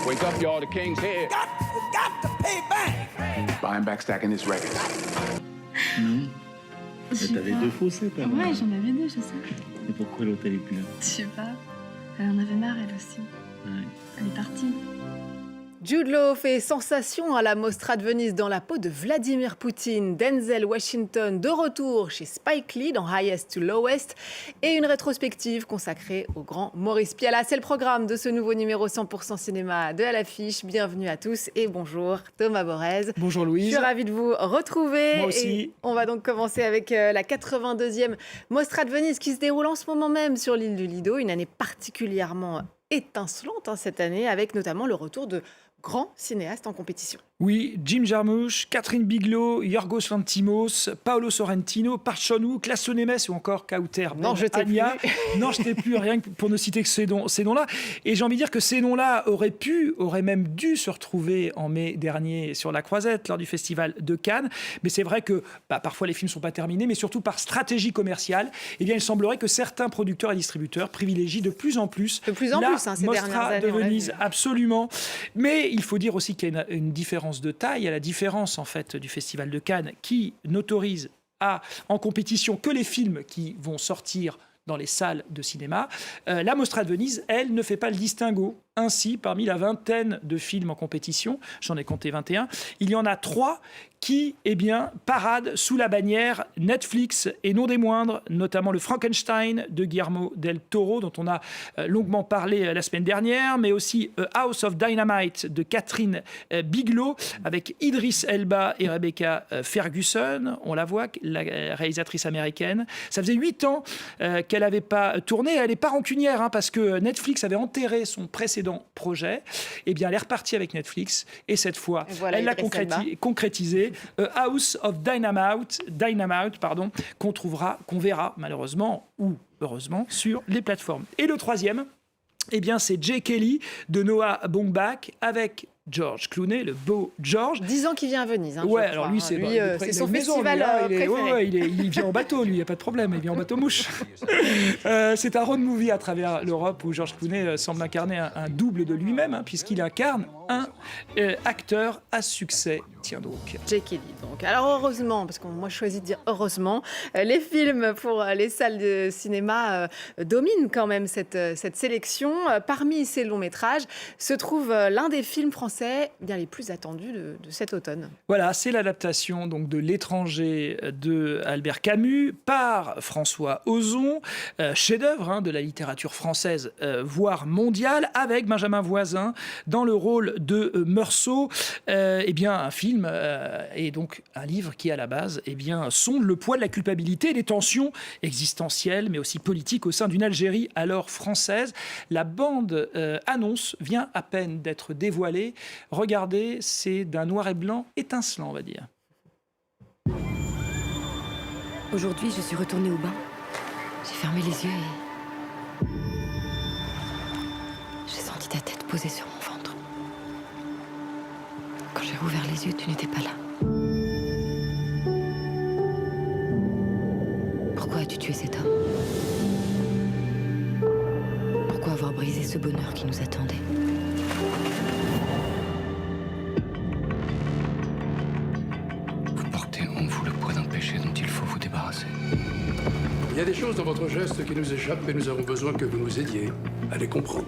Wake up, y'all, the king's here. Got to pay back. Buying back, stacking his records. Non. T'avais deux faussettes avant. Ouais, j'en avais deux, je sais. Et pourquoi l'autre elle est plus là? Je sais pas. Elle en avait marre, elle aussi. Ouais. Elle est partie. Jude Law fait sensation à la Mostra de Venise dans la peau de Vladimir Poutine. Denzel Washington de retour chez Spike Lee dans Highest to Lowest et une rétrospective consacrée au grand Maurice Pialat. C'est le programme de ce nouveau numéro 100% cinéma de À l'affiche. Bienvenue à tous et bonjour Thomas Borez. Bonjour Louise. Je suis ravie de vous retrouver. Moi aussi. Et on va donc commencer avec la 82e Mostra de Venise qui se déroule en ce moment même sur l'île du Lido. Une année particulièrement étincelante cette année avec notamment le retour de grands cinéastes en compétition. Oui, Jim Jarmusch, Catherine Bigelow, Yorgos Lanthimos, Paolo Sorrentino, Park Chan-wook, Lasse Nemes ou encore Kauter Non, je t'ai plus. Non, je t'ai plus, rien que pour ne citer que ces noms-là. Et j'ai envie de dire que ces noms-là auraient même dû se retrouver en mai dernier sur la Croisette lors du festival de Cannes. Mais c'est vrai que parfois les films ne sont pas terminés, mais surtout par stratégie commerciale, eh bien, il semblerait que certains producteurs et distributeurs privilégient de plus en plus ces dernières Mostra années, de Venise, absolument. Mais il faut dire aussi qu'il y a une différence de taille, à la différence en fait du Festival de Cannes qui n'autorise en compétition que les films qui vont sortir dans les salles de cinéma. La Mostra de Venise, elle, ne fait pas le distinguo. Ainsi, parmi la vingtaine de films en compétition, j'en ai compté 21, il y en a 3 qui, paradent sous la bannière Netflix et non des moindres, notamment le Frankenstein de Guillermo del Toro, dont on a longuement parlé la semaine dernière, mais aussi House of Dynamite de Catherine Bigelow, avec Idris Elba et Rebecca Ferguson, on la voit, la réalisatrice américaine. Ça faisait 8 ans qu'elle n'avait pas tourné, elle n'est pas rancunière, parce que Netflix avait enterré son précédent projet. Eh bien, elle est repartie avec Netflix, et cette fois, elle l'a concrétisé. House of Dynamite, qu'on verra malheureusement ou heureusement sur les plateformes. Et le troisième, c'est Jay Kelly de Noah Baumbach avec George Clooney, le beau George. 10 ans qu'il vient à Venise. Ouais, alors lui, c'est son festival préféré. Il vient en bateau, lui, il n'y a pas de problème, il vient en bateau mouche. C'est un road movie à travers l'Europe où George Clooney semble incarner un double de lui-même, puisqu'il incarne un acteur à succès. Tiens donc. Jake Kelly, donc. Alors heureusement, parce que moi je choisis de dire heureusement, les films pour les salles de cinéma dominent quand même cette sélection. Parmi ces longs métrages se trouve l'un des films français les plus attendus de cet automne. Voilà, c'est l'adaptation donc de L'étranger de Albert Camus par François Ozon, chef-d'œuvre de la littérature française, voire mondiale, avec Benjamin Voisin dans le rôle de Meursault. Un film et donc un livre qui, à la base, sonde le poids de la culpabilité et des tensions existentielles, mais aussi politiques au sein d'une Algérie alors française. La bande annonce vient à peine d'être dévoilée. Regardez, c'est d'un noir et blanc étincelant, on va dire. Aujourd'hui, je suis retournée au bain. J'ai fermé les yeux et j'ai senti ta tête posée sur mon ventre. Quand j'ai rouvert les yeux, tu n'étais pas là. Pourquoi as-tu tué cet homme? Pourquoi avoir brisé ce bonheur qui nous attendait? Vous portez en vous le poids d'un péché dont il faut vous débarrasser. Il y a des choses dans votre geste qui nous échappent et nous avons besoin que vous nous aidiez à les comprendre.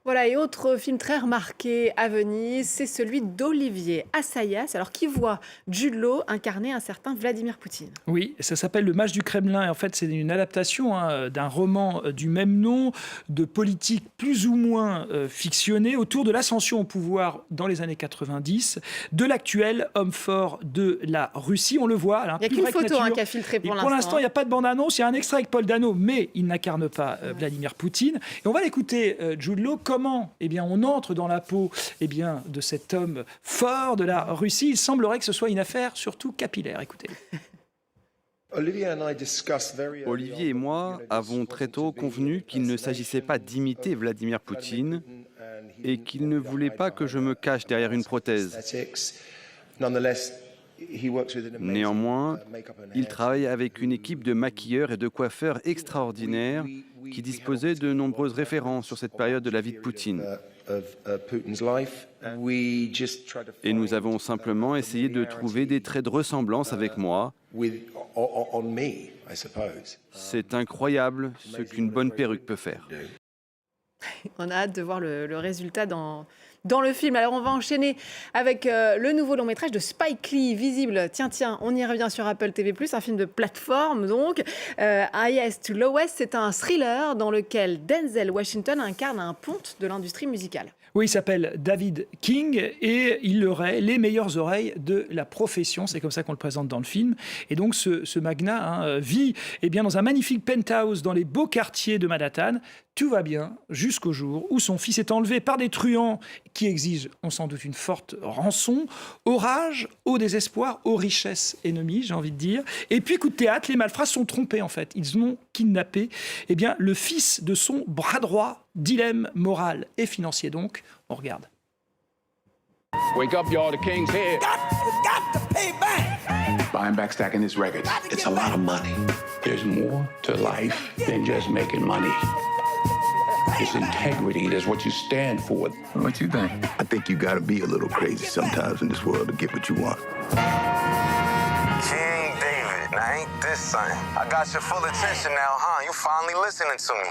Voilà, et autre film très remarqué à Venise, c'est celui d'Olivier Assayas, alors qui voit Jude Law incarner un certain Vladimir Poutine. Oui, ça s'appelle Le Mage du Kremlin, et en fait c'est une adaptation d'un roman du même nom, de politique plus ou moins fictionnée, autour de l'ascension au pouvoir dans les années 90, de l'actuel homme fort de la Russie. On le voit. Il n'y a qu'une photo qui a filtré pour l'instant. Pour l'instant, il n'y a pas de bande-annonce, il y a un extrait avec Paul Dano, mais il n'incarne pas Vladimir Poutine. Et on va l'écouter, Jude Law, comment on entre dans la peau de cet homme fort de la Russie. Il semblerait que ce soit une affaire surtout capillaire. Écoutez. Olivier et moi avons très tôt convenu qu'il ne s'agissait pas d'imiter Vladimir Poutine et qu'il ne voulait pas que je me cache derrière une prothèse. Néanmoins, il travaille avec une équipe de maquilleurs et de coiffeurs extraordinaires qui disposaient de nombreuses références sur cette période de la vie de Poutine. Et nous avons simplement essayé de trouver des traits de ressemblance avec moi. C'est incroyable ce qu'une bonne perruque peut faire. On a hâte de voir le résultat dans le film. Alors, on va enchaîner avec le nouveau long métrage de Spike Lee, visible. Tiens, on y revient sur Apple TV+, un film de plateforme, donc. Highest to Lowest, c'est un thriller dans lequel Denzel Washington incarne un ponte de l'industrie musicale. Oui, il s'appelle David King et il aurait les meilleures oreilles de la profession. C'est comme ça qu'on le présente dans le film. Et donc, ce magnat vit dans un magnifique penthouse dans les beaux quartiers de Manhattan. Tout va bien jusqu'au jour où son fils est enlevé par des truands qui exigent, on s'en doute, une forte rançon. Au rage, au désespoir, aux richesses ennemies, j'ai envie de dire. Et puis, coup de théâtre, les malfrats sont trompés, en fait. Ils ont kidnappé le fils de son bras droit. Dilemme moral et financier, donc. On regarde. Wake up, y'all. The king's here. Got to pay back. Buying back, stacking his records. It's a lot of money. There's more to life than just making money. It's integrity. That's what you stand for. What you think? I think you gotta be a little crazy sometimes in this world to get what you want. King David, now ain't this something? I got your full attention now, huh? You finally listening to me.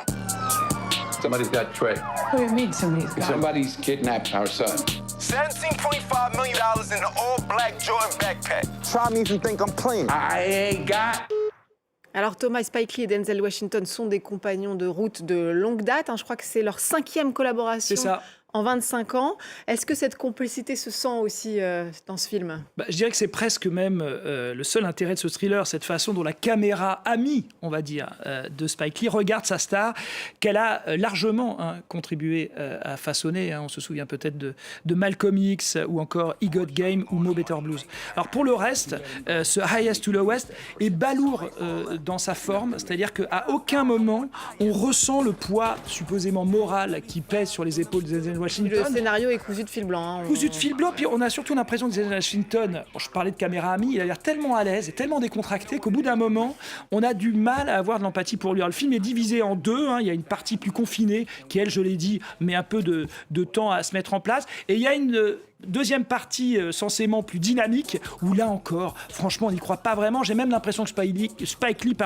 Somebody's got Trey. What do you mean somebody's got? Somebody's kidnapped our son. $17.5 million in an all-black Jordan backpack. Try me if you think I'm playing. I ain't got. Alors, Thomas, Spike Lee et Denzel Washington sont des compagnons de route de longue date. Je crois que c'est leur 5e collaboration. C'est ça. En 25 ans. Est-ce que cette complicité se sent aussi dans ce film ? Je dirais que c'est presque même le seul intérêt de ce thriller, cette façon dont la caméra amie, on va dire, de Spike Lee regarde sa star, qu'elle a largement contribué à façonner. On se souvient peut-être de Malcolm X ou encore I Got Game ou Mo Better Blues. Alors pour le reste, ce Highest to Lowest est balourd dans sa forme, c'est-à-dire qu'à aucun moment on ressent le poids supposément moral qui pèse sur les épaules des Washington. Le scénario est cousu de fil blanc. Cousu de fil blanc, puis on a surtout l'impression que Denzel Washington, je parlais de caméra amie, il a l'air tellement à l'aise et tellement décontracté qu'au bout d'un moment, on a du mal à avoir de l'empathie pour lui. Alors, le film est divisé en deux, il y a une partie plus confinée qui, elle, je l'ai dit, met un peu de temps à se mettre en place, et il y a une deuxième partie censément plus dynamique, où là encore, franchement, on n'y croit pas vraiment. J'ai même l'impression que Spike Lee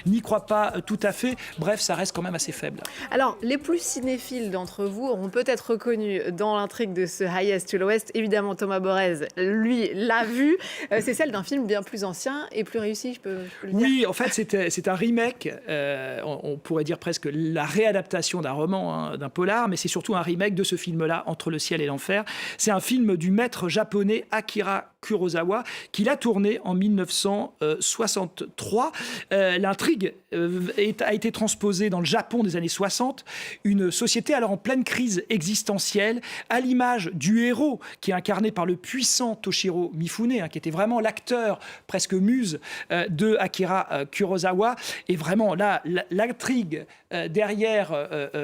n'y croit pas tout à fait. Bref, ça reste quand même assez faible. Alors, les plus cinéphiles d'entre vous auront peut-être reconnu dans l'intrigue de ce Highest to Lowest, évidemment Thomas Borez, lui, l'a vu. C'est celle d'un film bien plus ancien et plus réussi, je peux le dire. Oui, en fait, c'est un remake, on pourrait dire presque la réadaptation d'un roman, d'un polar, mais c'est surtout un remake de ce film-là, Entre le ciel et l'enfer. C'est un film du maître japonais Akira Kurosawa, qu'il a tourné en 1963. L'intrigue a été transposée dans le Japon des années 60, une société alors en pleine crise existentielle, à l'image du héros qui est incarné par le puissant Toshiro Mifune, qui était vraiment l'acteur presque muse de Akira Kurosawa. Et vraiment là, l'intrigue derrière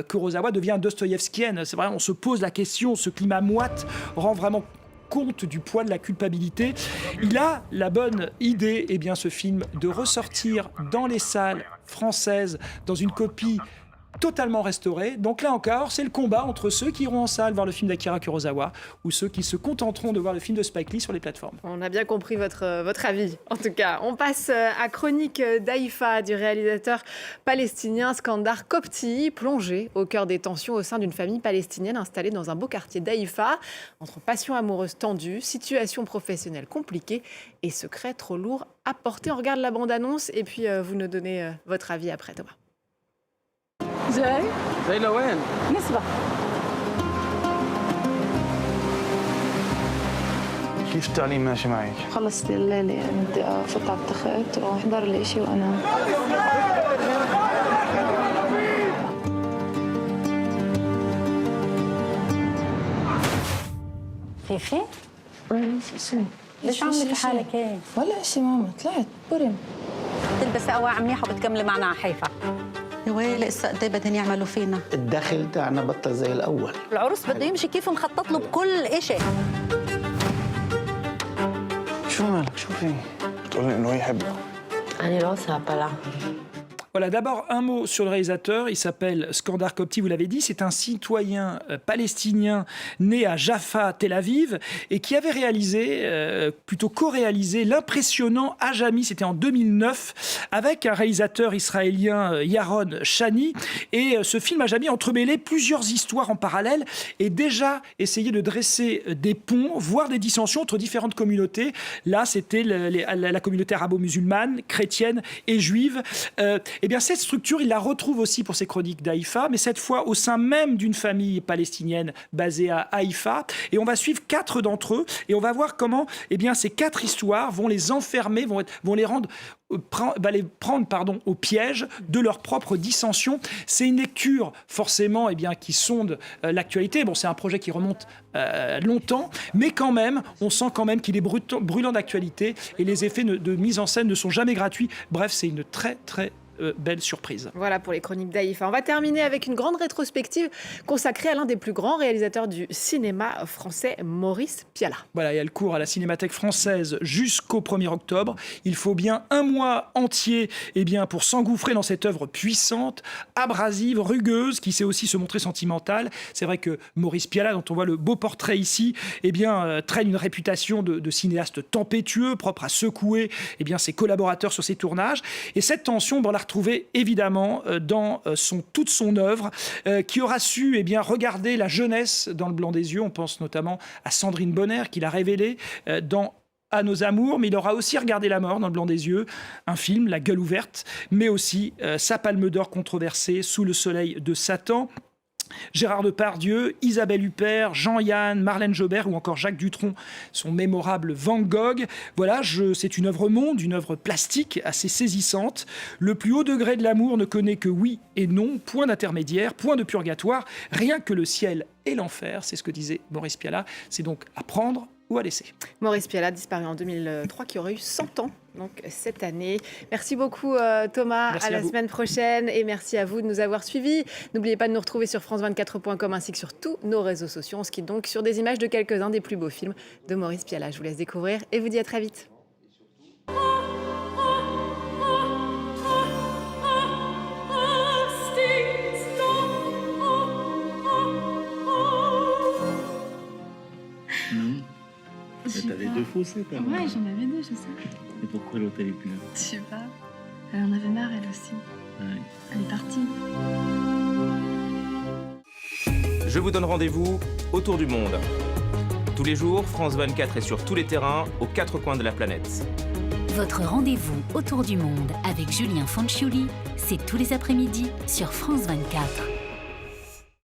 Kurosawa devient dostoïevskienne. C'est vrai, on se pose la question, ce climat moite rend vraiment compte du poids de la culpabilité. Il a la bonne idée, ce film, de ressortir dans les salles françaises dans une copie totalement restaurée. Donc là encore, c'est le combat entre ceux qui iront en salle voir le film d'Akira Kurosawa ou ceux qui se contenteront de voir le film de Spike Lee sur les plateformes. On a bien compris votre avis, en tout cas. On passe à Chronique d'Haïfa du réalisateur palestinien Skandar Kopti, plongé au cœur des tensions au sein d'une famille palestinienne installée dans un beau quartier d'Haïfa, entre passion amoureuse tendue, situation professionnelle compliquée et secrets trop lourds à porter. On regarde la bande-annonce et puis vous nous donnez votre avis après, Thomas. زي لوين؟ نسبة. كيف التعليم ماشي معك؟ خلصت الليلة بدي أفوت على التخت وأحضر لي إشي وأنام. فيفي؟ شو؟ ليش عاملة في حالك هيك؟ ولا إشي ماما، طلعت برم. تلبسي قواعي منيحة وبتكملي معنا على حيفا. يا ويلي هسه قد ايه بدهم يعملوا فينا؟ الدخل تاعنا بطل زي الاول. العروس بده يمشي كيف مخطط له بكل شيء. شو مالك؟ شوفي بتقولي انه يحبك. أنا راسها بلا. Voilà, d'abord un mot sur le réalisateur. Il s'appelle Skandar Kopti, vous l'avez dit. C'est un citoyen palestinien né à Jaffa, Tel Aviv, et qui avait réalisé, plutôt co-réalisé, l'impressionnant Ajami. C'était en 2009, avec un réalisateur israélien, Yaron Shani. Et ce film Ajami entremêlait plusieurs histoires en parallèle et déjà essayait de dresser des ponts, voire des dissensions entre différentes communautés. Là, c'était la communauté arabo-musulmane, chrétienne et juive. Eh bien, cette structure, il la retrouve aussi pour ses chroniques d'Haïfa, mais cette fois au sein même d'une famille palestinienne basée à Haïfa. Et on va suivre 4 d'entre eux et on va voir comment ces 4 histoires vont les enfermer, vont les prendre au piège de leurs propres dissensions. C'est une lecture forcément qui sonde l'actualité. Bon, c'est un projet qui remonte longtemps, mais quand même, on sent quand même qu'il est brûlant d'actualité et les effets de mise en scène ne sont jamais gratuits. Bref, c'est une très très belle surprise. Voilà pour les chroniques d'Haïfa. On va terminer avec une grande rétrospective consacrée à l'un des plus grands réalisateurs du cinéma français, Maurice Pialat. Voilà, et elle court à la Cinémathèque française jusqu'au 1er octobre. Il faut bien un mois entier pour s'engouffrer dans cette œuvre puissante, abrasive, rugueuse, qui sait aussi se montrer sentimentale. C'est vrai que Maurice Pialat, dont on voit le beau portrait ici, traîne une réputation de cinéaste tempétueux, propre à secouer ses collaborateurs sur ses tournages. Et cette tension, on l'a retrouvé évidemment dans toute son œuvre, qui aura su regarder la jeunesse dans le blanc des yeux. On pense notamment à Sandrine Bonner, qui l'a révélée dans À nos amours, mais il aura aussi regardé la mort dans le blanc des yeux, un film, La gueule ouverte, mais aussi sa palme d'or controversée, Sous le soleil de Satan. Gérard Depardieu, Isabelle Huppert, Jean-Yann, Marlène Jobert ou encore Jacques Dutronc, son mémorable Van Gogh. Voilà, c'est une œuvre monde, une œuvre plastique assez saisissante. Le plus haut degré de l'amour ne connaît que oui et non, point d'intermédiaire, point de purgatoire, rien que le ciel et l'enfer, c'est ce que disait Maurice Pialat. C'est donc à prendre ou à laisser. Maurice Pialat, disparu en 2003, qui aurait eu 100 ans donc cette année. Merci beaucoup Thomas, merci à la semaine prochaine et merci à vous de nous avoir suivis. N'oubliez pas de nous retrouver sur france24.com ainsi que sur tous nos réseaux sociaux. On se quitte donc sur des images de quelques-uns des plus beaux films de Maurice Pialat. Je vous laisse découvrir et vous dis à très vite. Non. T'avais 2 faussettes avant. Ouais, j'en avais 2, je sais. Et pourquoi l'autre elle est plus là? Je sais pas. Elle en avait marre, elle aussi. Ouais. Elle est partie. Je vous donne rendez-vous autour du monde. Tous les jours, France 24 est sur tous les terrains, aux 4 coins de la planète. Votre rendez-vous autour du monde avec Julien Fanciulli, c'est tous les après-midi sur France 24.